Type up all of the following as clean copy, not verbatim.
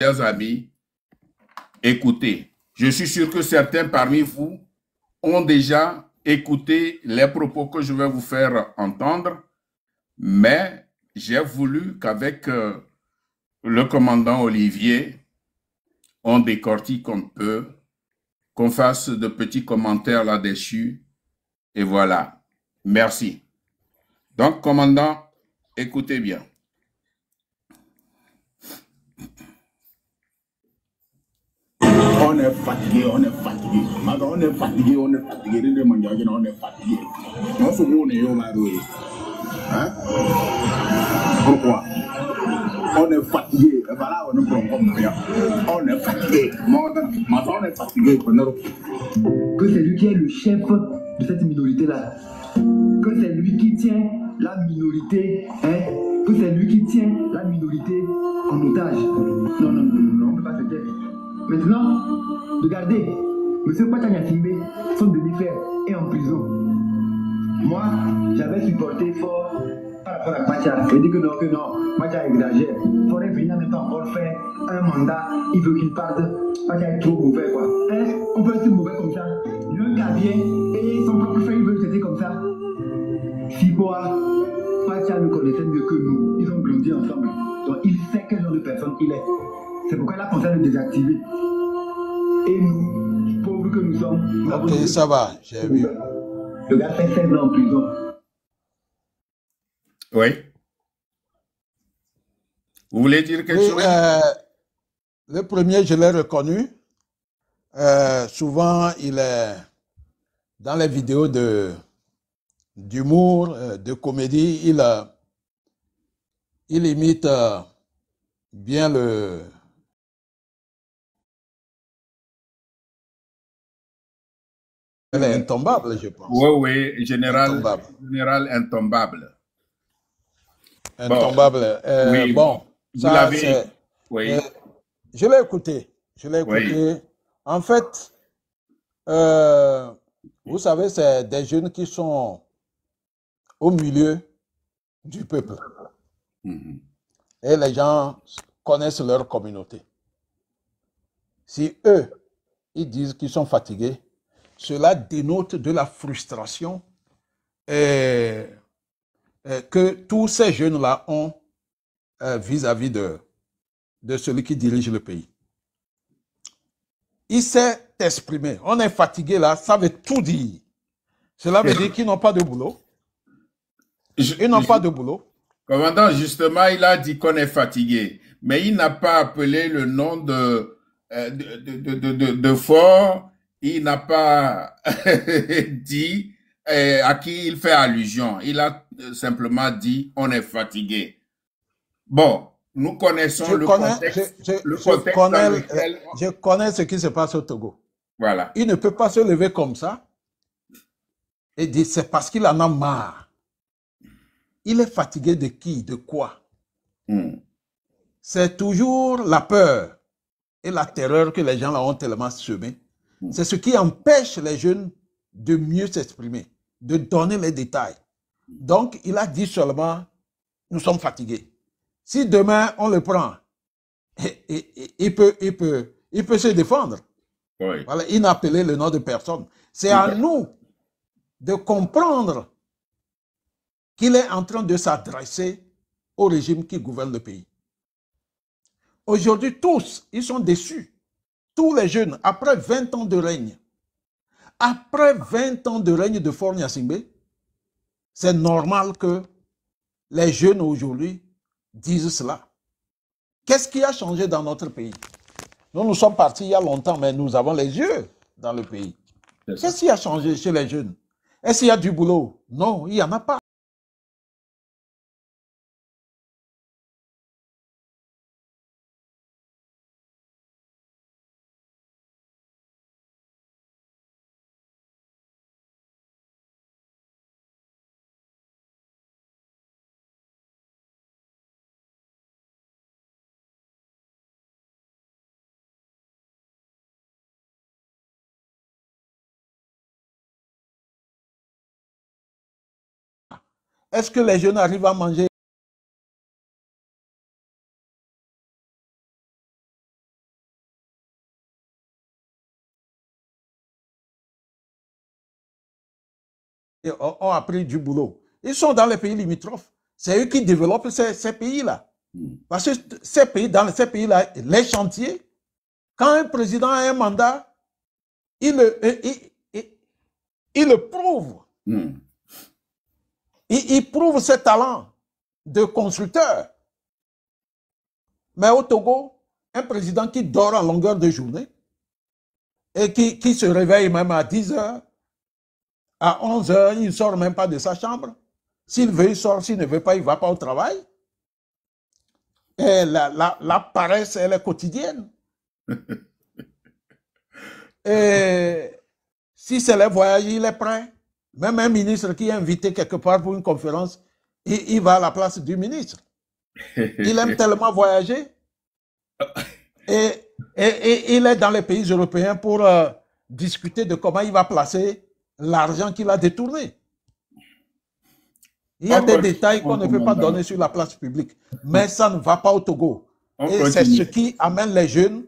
chers amis, écoutez. Je suis sûr que certains parmi vous ont déjà écouté les propos que je vais vous faire entendre, mais j'ai voulu qu'avec le commandant Olivier, on décortique un peu, qu'on fasse de petits commentaires là-dessus, et voilà. Merci. Donc, commandant, écoutez bien. On est fatigué, on est fatigué. On est fatigué, on est fatigué. On est fatigué. On se voit, on est fatigué. Hein? Pourquoi? On est fatigué. Voilà, on est fatigué. On est fatigué. Que c'est lui qui est le chef de cette minorité-là. Que c'est lui qui tient la minorité, hein? Que c'est lui qui tient la minorité en otage. Non, on ne peut pas se taire. Maintenant, regardez, M. Pachanya Simbe, son demi-frère, est en prison. Moi, j'avais supporté fort par rapport à Pacha. Je dis que non, Pacha exagère. Il faudrait venir en même temps encore faire un mandat. Il veut qu'il parte. Pacha est trop mauvais, quoi. Hein? On peut être mauvais comme ça. Un gars vient et son propre frère, il veut le traiter comme ça. Si quoi, Pacha le connaissait mieux que nous. Ils ont grandi ensemble. Donc il sait quel genre de personne il est. C'est pourquoi il a pensé à le désactiver. Et nous, pauvres que nous sommes... Ok, ça va, j'ai vu. Le gars fait 16 ans en prison. Oui. Vous voulez dire quelque chose? Le premier, je l'ai reconnu. Souvent, il est dans les vidéos d'humour, de comédie, il imite bien le... Elle est intombable, je pense. Oui, général intombable. Intombable. Oui, bon, vous l'avez. Oui. Je l'ai écouté. Oui. En fait, vous savez, c'est des jeunes qui sont au milieu du peuple. Mm-hmm. Et les gens connaissent leur communauté. Si eux, ils disent qu'ils sont fatigués, cela dénote de la frustration que tous ces jeunes-là ont vis-à-vis de celui qui dirige le pays. Il s'est exprimé. On est fatigué là, ça veut tout dire. Cela veut dire qu'ils n'ont pas de boulot. Ils n'ont pas de boulot. Commandant, justement, il a dit qu'on est fatigué, mais il n'a pas appelé le nom de Faure, il n'a pas dit à qui il fait allusion. Il a simplement dit on est fatigué. Bon, nous connaissons le contexte. Je connais ce qui se passe au Togo. Voilà. Il ne peut pas se lever comme ça et dire c'est parce qu'il en a marre. Il est fatigué de qui? De quoi? C'est toujours la peur et la terreur que les gens là ont tellement semé. C'est ce qui empêche les jeunes de mieux s'exprimer, de donner les détails. Donc, il a dit seulement, nous sommes fatigués. Si demain, on le prend, il peut se défendre. Oui. Voilà, il n'a appelé le nom de personne. C'est à nous de comprendre qu'il est en train de s'adresser au régime qui gouverne le pays. Aujourd'hui, tous, ils sont déçus. Tous les jeunes, après 20 ans de règne, de Faure Gnassingbé, c'est normal que les jeunes aujourd'hui disent cela. Qu'est-ce qui a changé dans notre pays? Nous sommes partis il y a longtemps, mais nous avons les yeux dans le pays. Qu'est-ce qui a changé chez les jeunes? Est-ce qu'il y a du boulot? Non, il n'y en a pas. Est-ce que les jeunes arrivent à manger ont appris du boulot. Ils sont dans les pays limitrophes. C'est eux qui développent ces pays-là. Parce que dans ces pays-là, les chantiers, quand un président a un mandat, il le prouve. Il prouve ses talents de constructeur. Mais au Togo, un président qui dort en longueur de journée et qui se réveille même à 10 heures, à 11 heures, il ne sort même pas de sa chambre. S'il veut, il sort. S'il ne veut pas, il ne va pas au travail. Et la paresse, elle est quotidienne. Et si c'est les voyages, il est prêt. Même un ministre qui est invité quelque part pour une conférence, il va à la place du ministre. Il aime tellement voyager. Et il est dans les pays européens pour discuter de comment il va placer l'argent qu'il a détourné. Il y a des détails qu'on ne peut pas donner sur la place publique. Mais ça ne va pas au Togo. Et c'est ce qui amène les jeunes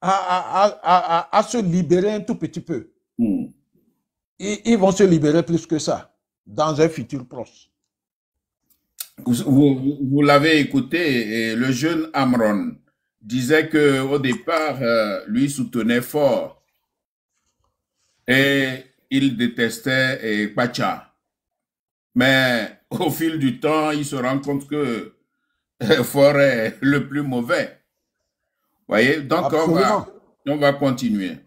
à se libérer un tout petit peu. Ils vont se libérer plus que ça dans un futur proche. Vous l'avez écouté, et le jeune Amron disait que au départ, lui soutenait fort et il détestait Pacha. Mais au fil du temps, il se rend compte que Fort est le plus mauvais. Voyez, donc on va continuer.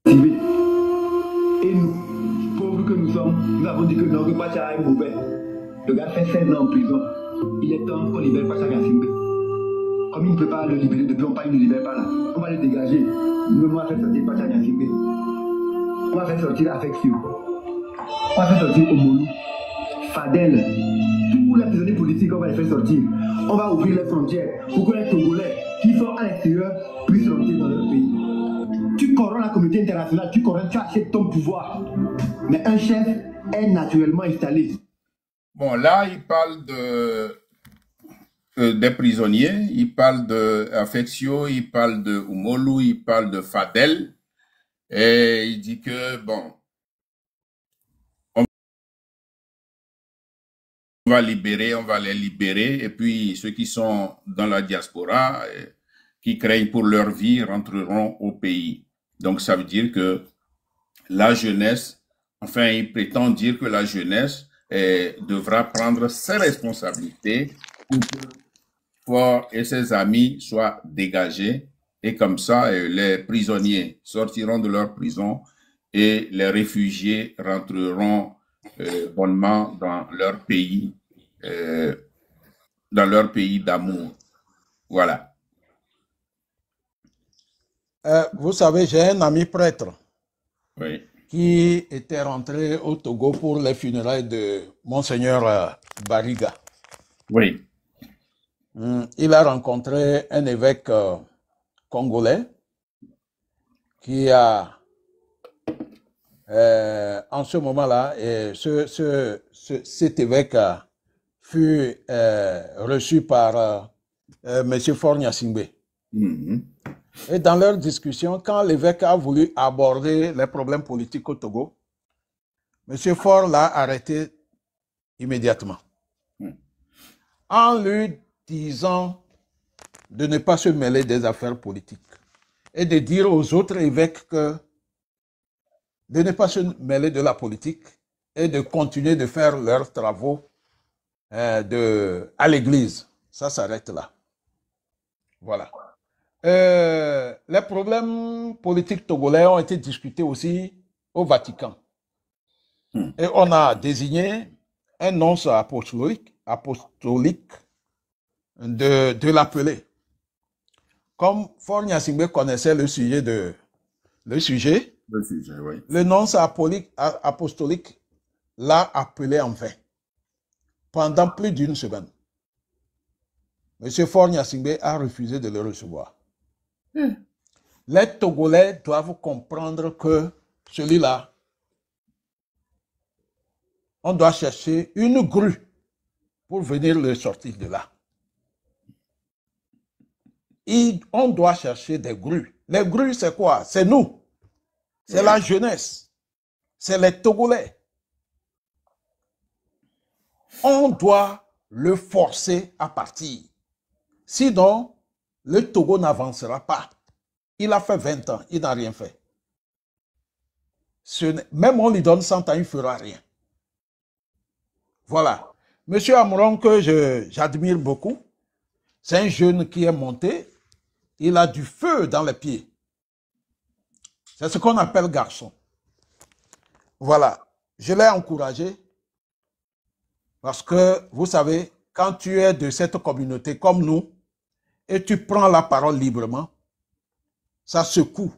Et nous, pauvres que nous sommes, nous avons dit que non, que Pacha est mauvais. Le gars fait 16 ans en prison. Il est temps qu'on libère Pacha Gnassingbé. Comme il ne peut pas le libérer depuis longtemps, il ne le libère pas là. On va le dégager. Nous, on va faire sortir Pacha Gnassingbé. On va faire sortir Affection. On va faire sortir Omolu, Fadel. Tous les prisonniers politiques, on va les faire sortir. On va ouvrir les frontières pour que les Togolais qui sont à l'extérieur puissent rentrer dans leur pays. Tu corromps la communauté internationale, tu achètes ton pouvoir. Mais un chef est naturellement installé. Bon, là, il parle des prisonniers, il parle d'Affection, il parle de Omolu, il parle de Fadel. Et il dit que, bon, on va les libérer, et puis ceux qui sont dans la diaspora, qui craignent pour leur vie, rentreront au pays. Donc ça veut dire que la jeunesse, enfin il prétend dire que la jeunesse devra prendre ses responsabilités pour que Fort et ses amis soient dégagés, et comme ça les prisonniers sortiront de leur prison et les réfugiés rentreront bonnement dans leur pays d'amour. Voilà. Vous savez, j'ai un ami prêtre qui était rentré au Togo pour les funérailles de Monseigneur Bariga. Oui. Il a rencontré un évêque congolais qui a, en ce moment-là, cet évêque fut reçu par M. Fort Gnassingbé. Et dans leur discussion, quand l'évêque a voulu aborder les problèmes politiques au Togo, M. Fort l'a arrêté immédiatement. En lui disant de ne pas se mêler des affaires politiques et de dire aux autres évêques de ne pas se mêler de la politique et de continuer de faire leurs travaux à l'église. Ça s'arrête là. Voilà. Les problèmes politiques togolais ont été discutés aussi au Vatican. Et on a désigné un nonce apostolique de l'appeler. Comme Fort Gnassingbé connaissait le sujet, oui. Le nonce apostolique l'a appelé en vain pendant plus d'une semaine. M. Fort Gnassingbé a refusé de le recevoir. Les Togolais doivent comprendre que celui-là, on doit chercher une grue pour venir le sortir de là. On doit chercher des grues. Les grues, c'est quoi? C'est nous. C'est la jeunesse. C'est les Togolais. on doit le forcer à partir. Sinon, le Togo n'avancera pas. Il a fait 20 ans, il n'a rien fait. Même on lui donne 100 ans, il ne fera rien. Voilà. Monsieur Amoron, que j'admire beaucoup, c'est un jeune qui est monté, il a du feu dans les pieds. C'est ce qu'on appelle garçon. Voilà. Je l'ai encouragé parce que, vous savez, quand tu es de cette communauté comme nous et tu prends la parole librement, ça secoue